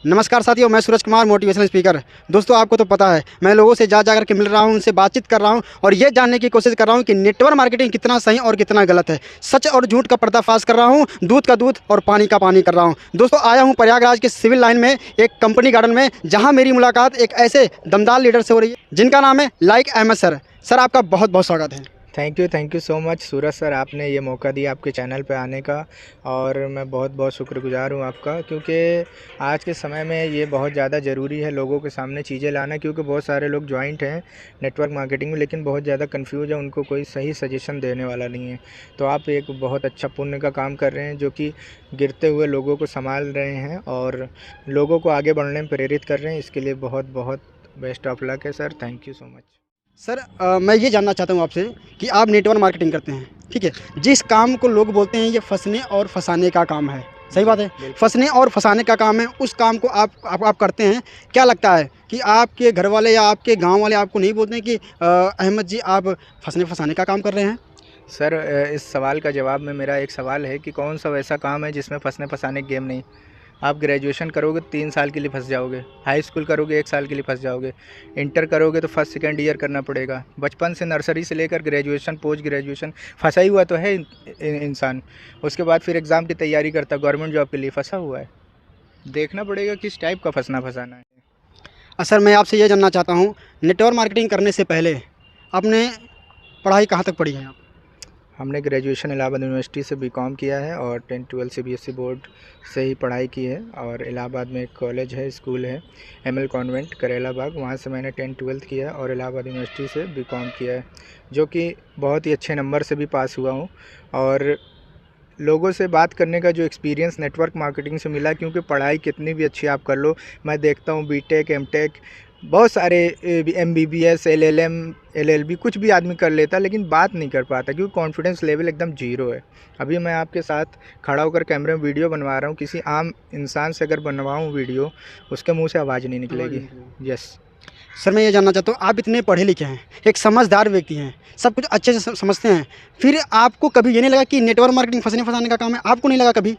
नमस्कार साथियों, मैं सूरज कुमार, मोटिवेशनल स्पीकर। दोस्तों, आपको तो पता है मैं लोगों से जा कर के मिल रहा हूं, उनसे बातचीत कर रहा हूं और ये जानने की कोशिश कर रहा हूं कि नेटवर्क मार्केटिंग कितना सही और कितना गलत है। सच और झूठ का पर्दाफाश कर रहा हूं, दूध का दूध और पानी का पानी कर रहा हूं। दोस्तों, आया हूं प्रयागराज के सिविल लाइन में एक कंपनी गार्डन में, जहाँ मेरी मुलाकात एक ऐसे दमदार लीडर से हो रही है जिनका नाम है लाइक अहमद सर। सर, आपका बहुत बहुत स्वागत है। Thank you so much Suraj sir, आपने ये मौका दिया आपके चैनल पे आने का और मैं बहुत बहुत शुक्रगुजार हूँ आपका, क्योंकि आज के समय में ये बहुत ज़्यादा ज़रूरी है लोगों के सामने चीज़ें लाना, क्योंकि बहुत सारे लोग जॉइंट हैं नेटवर्क मार्केटिंग में लेकिन बहुत ज़्यादा कंफ्यूज है, उनको कोई सही सजेशन देने वाला नहीं है। तो आप एक बहुत अच्छा पुण्य का काम कर रहे हैं, जो कि गिरते हुए लोगों को संभाल रहे हैं और लोगों को आगे बढ़ने में प्रेरित कर रहे हैं। इसके लिए बहुत बहुत बेस्ट ऑफ लक है sir. Thank you so much sir, मैं ये जानना चाहता हूँ आपसे कि आप नेटवर्क मार्केटिंग करते हैं, ठीक है। जिस काम को लोग बोलते हैं ये फंसने और फंसाने का काम है, सही बात है, फंसने और फंसाने का काम है, उस काम को आप करते हैं। क्या लगता है कि आपके घर वाले या आपके गांव वाले आपको नहीं बोलते हैं कि अहमद जी आप फंसने फंसाने का काम कर रहे हैं? सर, इस सवाल का जवाब में मेरा एक सवाल है कि कौन सा वैसा काम है जिसमें फंसने फंसाने गेम नहीं। आप ग्रेजुएशन करोगे 3 साल के लिए फंस जाओगे, हाई स्कूल करोगे 1 साल के लिए फंस जाओगे, इंटर करोगे तो फर्स्ट सेकंड ईयर करना पड़ेगा। बचपन से नर्सरी से लेकर ग्रेजुएशन पोस्ट ग्रेजुएशन फंसा ही हुआ तो है इंसान। उसके बाद फिर एग्ज़ाम की तैयारी करता, गवर्नमेंट जॉब के लिए फंसा हुआ है। देखना पड़ेगा किस टाइप का फंसना फंसाना है। सर, मैं आपसे ये जानना चाहता हूँ, नेटवर्क मार्केटिंग करने से पहले आपने पढ़ाई कहाँ तक पढ़ी है आप? हमने ग्रेजुएशन इलाहाबाद यूनिवर्सिटी से बीकॉम किया है और 10-12 सीबीएसई बोर्ड से ही पढ़ाई की है। और इलाहाबाद में एक कॉलेज है, स्कूल है, एमएल कॉन्वेंट करेला बाग, वहाँ से मैंने 10-12 किया है और इलाहाबाद यूनिवर्सिटी से बीकॉम किया है, जो कि बहुत ही अच्छे नंबर से भी पास हुआ हूँ। और लोगों से बात करने का जो एक्सपीरियंस नेटवर्क मार्केटिंग से मिला, क्योंकि पढ़ाई कितनी भी अच्छी आप कर लो, मैं देखता हूँ बीटेक एमटेक बहुत सारे एमबीबीएस एलएलएम एलएलबी कुछ भी आदमी कर लेता, लेकिन बात नहीं कर पाता क्योंकि कॉन्फिडेंस लेवल एकदम जीरो है। अभी मैं आपके साथ खड़ा होकर कैमरे में वीडियो बनवा रहा हूँ, किसी आम इंसान से अगर बनवाऊँ वीडियो, उसके मुंह से आवाज़ नहीं निकलेगी। यस सर, मैं ये जानना चाहता हूँ, आप इतने पढ़े लिखे हैं, एक समझदार व्यक्ति हैं, सब कुछ अच्छे से समझते हैं, फिर आपको कभी ये नहीं लगा कि नेटवर्क मार्केटिंग फंसने फंसाने का काम है? आपको नहीं लगा कभी?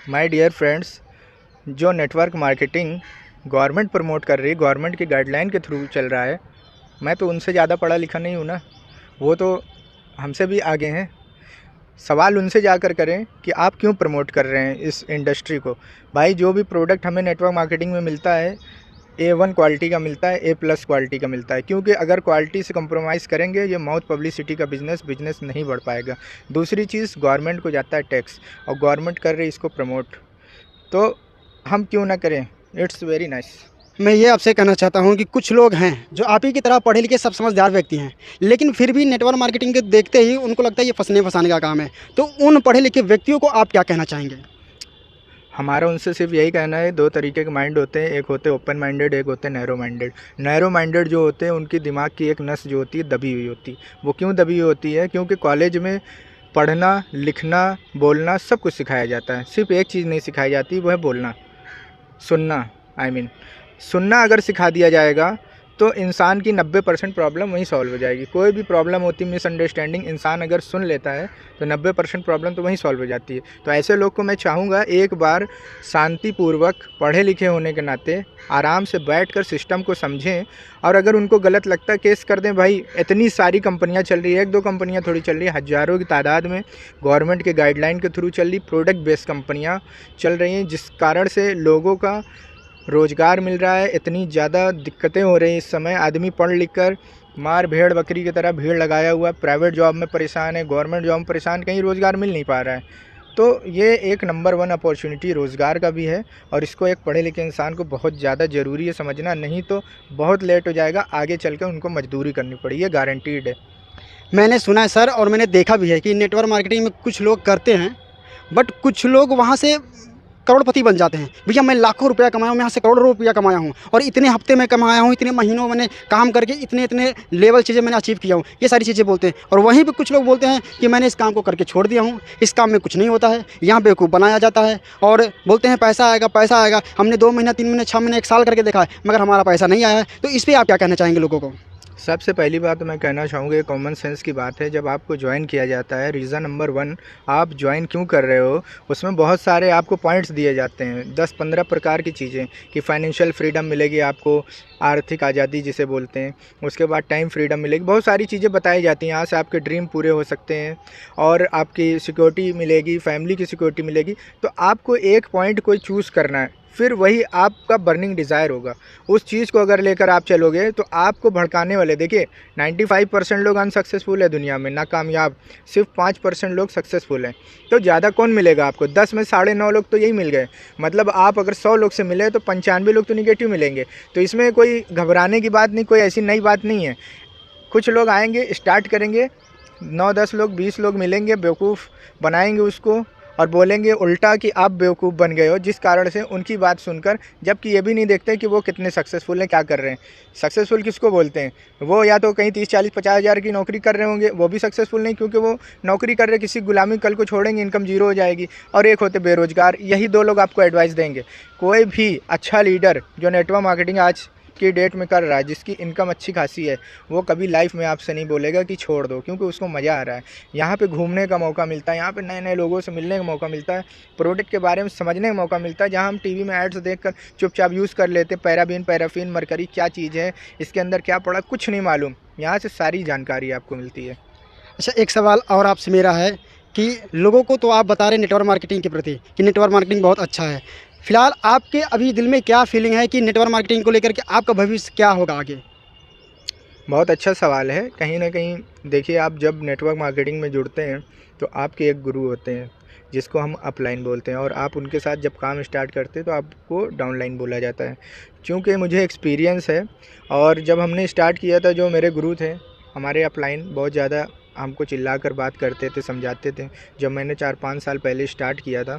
माय डियर फ्रेंड्स, जो नेटवर्क मार्केटिंग गवर्नमेंट प्रमोट कर रही है, गवर्नमेंट की गाइडलाइन के थ्रू चल रहा है, मैं तो उनसे ज़्यादा पढ़ा लिखा नहीं हूँ ना, वो तो हमसे भी आगे हैं। सवाल उनसे जाकर करें कि आप क्यों प्रमोट कर रहे हैं इस इंडस्ट्री को। भाई, जो भी प्रोडक्ट हमें नेटवर्क मार्केटिंग में मिलता है A1 क्वालिटी का मिलता है, A+ क्वालिटी का मिलता है, क्योंकि अगर क्वालिटी से कंप्रोमाइज़ करेंगे ये माउथ पब्लिसिटी का बिज़नेस नहीं बढ़ पाएगा। दूसरी चीज़, गवर्नमेंट को जाता है टैक्स और गवर्नमेंट कर रही है इसको प्रमोट, तो हम क्यों ना करें। It's very nice. मैं ये आपसे कहना चाहता हूँ कि कुछ लोग हैं जो आप ही की तरह पढ़े लिखे सब समझदार व्यक्ति हैं, लेकिन फिर भी नेटवर्क मार्केटिंग के देखते ही उनको लगता है ये फंसने फंसाने का काम है। तो उन पढ़े लिखे व्यक्तियों को आप क्या कहना चाहेंगे? हमारा उनसे सिर्फ यही कहना है, 2 तरीके के माइंड होते हैं, एक होते हैं ओपन माइंडेड, एक होते हैं नैरो माइंडेड। नैरो माइंडेड जो होते हैं उनकी दिमाग की एक नस जो होती है दबी हुई होती है। वो क्यों दबी हुई होती है? क्योंकि कॉलेज में पढ़ना लिखना बोलना सब कुछ सिखाया जाता है, सिर्फ एक चीज़ नहीं सिखाई जाती, वो है बोलना, सुनना। सुनना अगर सिखा दिया जाएगा तो इंसान की 90% प्रॉब्लम वहीं सॉल्व हो जाएगी। कोई भी प्रॉब्लम होती है मिसअंडरस्टैंडिंग, इंसान अगर सुन लेता है तो 90% प्रॉब्लम तो वहीं सॉल्व हो जाती है। तो ऐसे लोग को मैं चाहूँगा एक बार शांतिपूर्वक पढ़े लिखे होने के नाते आराम से बैठकर सिस्टम को समझें, और अगर उनको गलत लगता है केस कर दें। भाई, इतनी सारी कंपनियाँ चल रही है, 1-2 कंपनियाँ थोड़ी चल रही है, हज़ारों की तादाद में गवर्नमेंट के गाइडलाइन के थ्रू चल रही प्रोडक्ट बेस्ड कंपनियाँ चल रही हैं, जिस कारण से लोगों का रोज़गार मिल रहा है। इतनी ज़्यादा दिक्कतें हो रही हैं इस समय, आदमी पढ़ लिख कर मार भेड़ बकरी की तरह भीड़ लगाया हुआ, प्राइवेट जॉब में परेशान है, गवर्नमेंट जॉब में परेशान, कहीं रोज़गार मिल नहीं पा रहा है। तो ये एक नंबर 1 अपॉर्चुनिटी रोज़गार का भी है, और इसको एक पढ़े लिखे इंसान को बहुत ज़्यादा ज़रूरी है समझना, नहीं तो बहुत लेट हो जाएगा, आगे चल कर उनको मजदूरी करनी पड़ी, ये गारंटीड है। मैंने सुना है सर, और मैंने देखा भी है कि नेटवर्क मार्केटिंग में कुछ लोग करते हैं, बट कुछ लोग वहाँ से करोड़पति बन जाते हैं। भैया, मैं लाखों रुपया कमाया हूँ, मैं यहाँ से करोड़ों रुपया कमाया हूँ, और इतने हफ्ते में कमाया हूँ, इतने महीनों मैंने काम करके इतने इतने लेवल चीज़ें मैंने अचीव किया हूँ, ये सारी चीज़ें बोलते हैं। और वहीं पे कुछ लोग बोलते हैं कि मैंने इस काम को करके छोड़ दिया हूँ, इस काम में कुछ नहीं होता है, यहाँ बेवकूफ़ बनाया जाता है, और बोलते हैं पैसा आएगा पैसा आएगा। हमने 2 महीना 3 महीने 6 महीने 1 साल करके देखा है, मगर हमारा पैसा नहीं आया है। तो इस पर आप क्या कहना चाहेंगे लोगों को? सबसे पहली बात तो मैं कहना चाहूँगा, ये कॉमन सेंस की बात है। जब आपको ज्वाइन किया जाता है, रीज़न नंबर 1 आप ज्वाइन क्यों कर रहे हो, उसमें बहुत सारे आपको पॉइंट्स दिए जाते हैं, 10-15 प्रकार की चीज़ें कि फाइनेंशियल फ्रीडम मिलेगी आपको, आर्थिक आज़ादी जिसे बोलते हैं, उसके बाद टाइम फ्रीडम मिलेगी, बहुत सारी चीज़ें बताई जाती हैं। यहाँ से आपके ड्रीम पूरे हो सकते हैं और आपकी सिक्योरिटी मिलेगी, फैमिली की सिक्योरिटी मिलेगी। तो आपको एक पॉइंट कोई चूज़ करना है, फिर वही आपका बर्निंग डिज़ायर होगा। उस चीज़ को अगर लेकर आप चलोगे तो आपको भड़काने वाले, देखिए 95% लोग अनसक्सेसफुल है दुनिया में, नाकामयाब, सिर्फ 5% लोग सक्सेसफुल हैं। तो ज़्यादा कौन मिलेगा आपको? 10 में 9.5 लोग तो यही मिल गए। मतलब आप अगर 100 लोग से मिले तो 95 लोग तो निगेटिव मिलेंगे। तो इसमें कोई घबराने की बात नहीं, कोई ऐसी नई बात नहीं है। कुछ लोग आएंगे, स्टार्ट करेंगे, 9-10 लोग, 20 लोग मिलेंगे, बेवकूफ़ बनाएंगे उसको और बोलेंगे उल्टा कि आप बेवकूफ़ बन गए हो, जिस कारण से उनकी बात सुनकर, जबकि ये भी नहीं देखते कि वो कितने सक्सेसफुल हैं, क्या कर रहे हैं। सक्सेसफुल किसको बोलते हैं? वो या तो कहीं 30-40-50 हज़ार की नौकरी कर रहे होंगे, वो भी सक्सेसफुल नहीं, क्योंकि वो नौकरी कर रहे किसी गुलामी, कल को छोड़ेंगे इनकम जीरो हो जाएगी। और एक होते बेरोज़गार। यही 2 लोग आपको एडवाइस देंगे। कोई भी अच्छा लीडर जो नेटवर्क मार्केटिंग आज की डेट में कर रहा है, जिसकी इनकम अच्छी खासी है, वो कभी लाइफ में आपसे नहीं बोलेगा कि छोड़ दो, क्योंकि उसको मज़ा आ रहा है। यहाँ पे घूमने का मौका मिलता है, यहाँ पे नए नए लोगों से मिलने का मौका मिलता है, प्रोडक्ट के बारे में समझने का मौका मिलता है। जहाँ हम टीवी में एड्स देखकर चुपचाप यूज़ कर लेते, पैराबीन, पैराफिन, मरकरी क्या चीज़ है, इसके अंदर क्या पड़ा, कुछ नहीं मालूम। यहाँ से सारी जानकारी आपको मिलती है। अच्छा, एक सवाल और आपसे मेरा है कि लोगों को तो आप बता रहे नेटवर्क मार्केटिंग के प्रति कि नेटवर्क मार्केटिंग बहुत अच्छा है। फ़िलहाल आपके अभी दिल में क्या फीलिंग है कि नेटवर्क मार्केटिंग को लेकर के आपका भविष्य क्या होगा आगे? बहुत अच्छा सवाल है। कहीं न कहीं देखिए, आप जब नेटवर्क मार्केटिंग में जुड़ते हैं तो आपके एक गुरु होते हैं, जिसको हम अपलाइन बोलते हैं, और आप उनके साथ जब काम स्टार्ट करते हैं तो आपको डाउनलाइन बोला जाता है। चूँकि मुझे एक्सपीरियंस है, और जब हमने स्टार्ट किया था, जो मेरे गुरु थे हमारे अपलाइन, बहुत ज़्यादा हमको चिल्लाकर बात करते थे, समझाते थे। जब मैंने 4-5 साल पहले स्टार्ट किया था,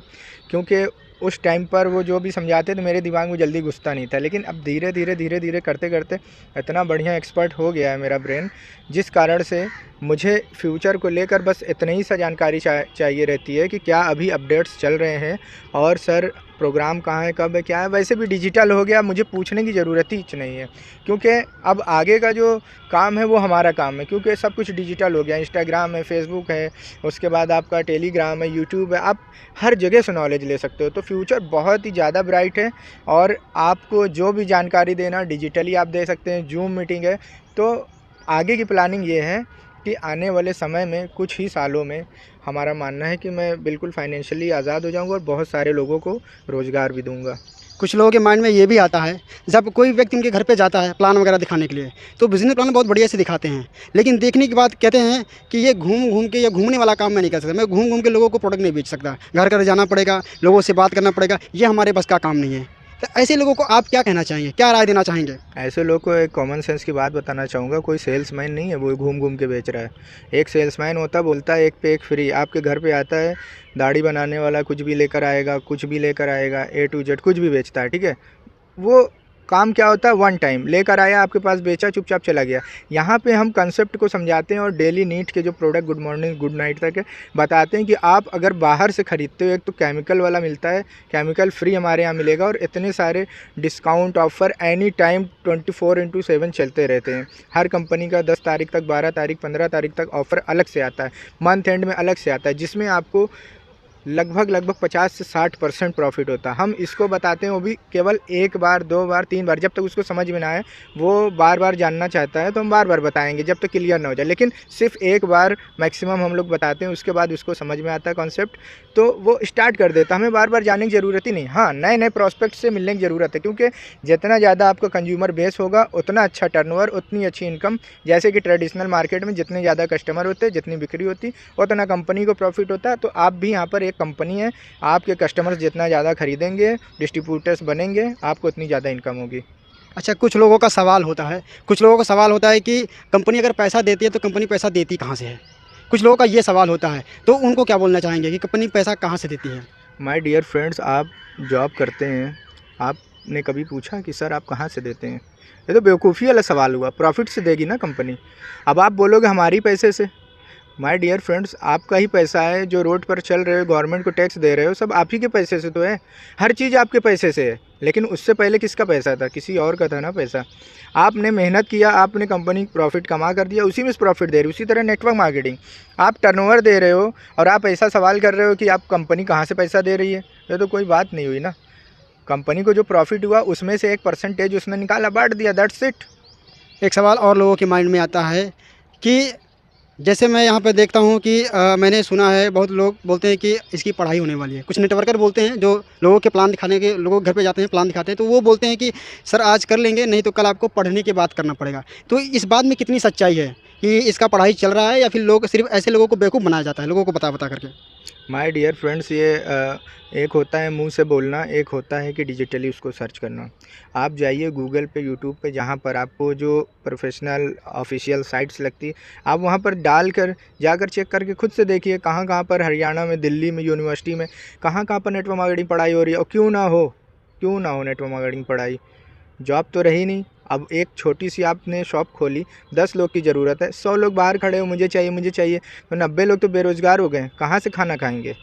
क्योंकि उस टाइम पर वो जो भी समझाते थे मेरे दिमाग में जल्दी घुसता नहीं था। लेकिन अब धीरे धीरे करते करते इतना बढ़िया एक्सपर्ट हो गया है मेरा ब्रेन, जिस कारण से मुझे फ्यूचर को लेकर बस इतनी ही सा जानकारी चाहिए रहती है कि क्या अभी अपडेट्स चल रहे हैं, और सर प्रोग्राम कहाँ है, कब है, क्या है। वैसे भी डिजिटल हो गया, मुझे पूछने की ज़रूरत ही नहीं है, क्योंकि अब आगे का जो काम है वो हमारा काम है, क्योंकि सब कुछ डिजिटल हो गया। इंस्टाग्राम है, फेसबुक है, उसके बाद आपका टेलीग्राम है, यूट्यूब है, आप हर जगह से नॉलेज ले सकते हो। तो फ्यूचर बहुत ही ज़्यादा ब्राइट है, और आपको जो भी जानकारी देना डिजिटली आप दे सकते हैं। जूम मीटिंग है। तो आगे की प्लानिंग ये है कि आने वाले समय में, कुछ ही सालों में, हमारा मानना है कि मैं बिल्कुल फाइनेंशियली आज़ाद हो जाऊंगा और बहुत सारे लोगों को रोज़गार भी दूंगा। कुछ लोगों के माइंड में ये भी आता है, जब कोई व्यक्ति उनके घर पे जाता है प्लान वगैरह दिखाने के लिए, तो बिज़नेस प्लान बहुत बढ़िया से दिखाते हैं, लेकिन देखने के बाद कहते हैं कि ये घूम घूम के, ये घूमने वाला काम मैं नहीं कर सकता, मैं घूम घूम के लोगों को प्रोडक्ट नहीं बेच सकता, घर घर जाना पड़ेगा, लोगों से बात करना पड़ेगा, ये हमारे बस का काम नहीं है। तो ऐसे लोगों को आप क्या कहना चाहेंगे, क्या राय देना चाहेंगे? ऐसे लोग को एक कॉमन सेंस की बात बताना चाहूँगा, कोई सेल्समैन नहीं है वो घूम घूम के बेच रहा है। एक सेल्समैन होता, बोलता है एक पे एक फ्री, आपके घर पे आता है, दाढ़ी बनाने वाला कुछ भी लेकर आएगा, कुछ भी लेकर आएगा, A to Z कुछ भी बेचता है, ठीक है। वो काम क्या होता है, वन टाइम लेकर आया, आपके पास बेचा, चुपचाप चला गया। यहाँ पे हम कंसेप्ट को समझाते हैं, और डेली नीड के जो product good morning good night तक है, बताते हैं कि आप अगर बाहर से ख़रीदते हो, एक तो केमिकल वाला मिलता है, केमिकल फ्री हमारे यहाँ मिलेगा, और इतने सारे डिस्काउंट ऑफ़र एनी टाइम 24/7 चलते रहते हैं। हर कंपनी का 10 तारीख तक, 12 तारीख, 15 तारीख तक ऑफ़र अलग से आता है, मंथ एंड में अलग से आता है, जिसमें आपको लगभग 50 से 60% प्रॉफिट होता है। हम इसको बताते हैं, वो भी केवल 1 बार, 2 बार, 3 बार, जब तक उसको समझ में ना आए। वो बार बार जानना चाहता है तो हम बार बार बताएंगे, जब तक क्लियर ना हो जाए। लेकिन सिर्फ 1 बार मैक्सिमम हम लोग बताते हैं, उसके बाद उसको समझ में आता है कॉन्सेप्ट, तो वो स्टार्ट कर देता है। हमें बार बार जानने की ज़रूरत ही नहीं। हाँ, नए नए प्रॉस्पेक्ट से मिलने की ज़रूरत है, क्योंकि जितना ज़्यादा आपका कंज्यूमर बेस होगा, उतना अच्छा टर्नओवर, उतनी अच्छी इनकम। जैसे कि ट्रेडिशनल मार्केट में जितने ज़्यादा कस्टमर होते हैं, जितनी बिक्री होती, उतना कंपनी को प्रॉफिट होता है। तो आप भी यहाँ पर एक कंपनी है, आपके कस्टमर्स जितना ज़्यादा खरीदेंगे, डिस्ट्रीब्यूटर्स बनेंगे, आपको उतनी ज़्यादा इनकम होगी। अच्छा, कुछ लोगों का सवाल होता है, कि कंपनी अगर पैसा देती है तो कंपनी पैसा देती कहाँ से है? कुछ लोगों का ये सवाल होता है, तो उनको क्या बोलना चाहेंगे कि कंपनी पैसा कहाँ से देती है? माय डियर फ्रेंड्स, आप जॉब करते हैं, आपने कभी पूछा कि सर आप कहाँ से देते हैं? ये तो बेवकूफ़ी वाला सवाल हुआ। प्रॉफिट से देगी ना कंपनी। अब आप बोलोगे हमारी पैसे से। माय डियर फ्रेंड्स, आपका ही पैसा है, जो रोड पर चल रहे हो, गवर्नमेंट को टैक्स दे रहे हो, सब आप ही के पैसे से तो है। हर चीज़ आपके पैसे से है। लेकिन उससे पहले किसका पैसा था? किसी और का था ना पैसा। आपने मेहनत किया, आपने कंपनी प्रॉफिट कमा कर दिया, उसी में से प्रॉफिट दे रही। उसी तरह नेटवर्क मार्केटिंग, आप टर्नओवर दे रहे हो और आप ऐसा सवाल कर रहे हो कि आप कंपनी कहाँ से पैसा दे रही है, ये तो कोई बात नहीं हुई ना। कंपनी को जो प्रॉफिट हुआ उसमें से एक परसेंटेज उसने निकाला, बांट दिया, दैट्स इट। एक सवाल और लोगों के माइंड में आता है कि जैसे मैं यहाँ पे देखता हूँ कि मैंने सुना है बहुत लोग बोलते हैं कि इसकी पढ़ाई होने वाली है। कुछ नेटवर्कर बोलते हैं जो लोगों के प्लान दिखाने के, लोगों के घर पे जाते हैं प्लान दिखाते हैं, तो वो बोलते हैं कि सर आज कर लेंगे, नहीं तो कल आपको पढ़ने के बाद करना पड़ेगा। तो इस बात में कितनी सच्चाई है कि इसका पढ़ाई चल रहा है, या फिर लोग सिर्फ ऐसे लोगों को बेवकूफ़ बनाया जाता है, लोगों को बता बता करके? माय डियर फ्रेंड्स, ये एक होता है मुंह से बोलना, एक होता है कि डिजिटली उसको सर्च करना। आप जाइए गूगल पे, यूट्यूब पे, जहाँ पर आपको जो प्रोफेशनल ऑफिशियल साइट्स लगती, आप वहाँ पर डालकर जाकर चेक करके खुद से देखिए कहाँ कहाँ पर हरियाणा में, दिल्ली में, यूनिवर्सिटी में कहाँ कहाँ पर नेटवर्क मार्केटिंग पढ़ाई हो रही है। और क्यों ना हो नेटवर्क मार्केटिंग पढ़ाई, जॉब तो रही नहीं। अब एक छोटी सी आपने शॉप खोली, 10 लोग की ज़रूरत है, 100 लोग बाहर खड़े हो मुझे चाहिए, तो 90 लोग तो बेरोज़गार हो गए, कहाँ से खाना खाएंगे?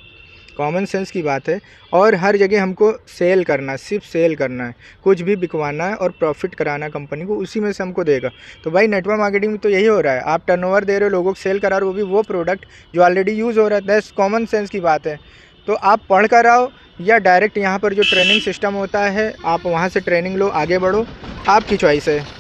कॉमन सेंस की बात है। और हर जगह हमको सेल करना है, सिर्फ सेल करना है, कुछ भी बिकवाना है और प्रॉफिट कराना है कंपनी को, उसी में से हमको देगा। तो भाई नेटवर्क मार्केटिंग में तो यही हो रहा है, आप टर्नओवर दे रहे हो, लोगों को सेल करा रहे हो, वो भी वो प्रोडक्ट जो ऑलरेडी यूज़ हो रहा है। दैट्स कॉमन सेंस की बात है। तो आप पढ़ कर आओ या डायरेक्ट यहाँ पर जो ट्रेनिंग सिस्टम होता है आप वहाँ से ट्रेनिंग लो, आगे बढ़ो, आपकी चॉइस है।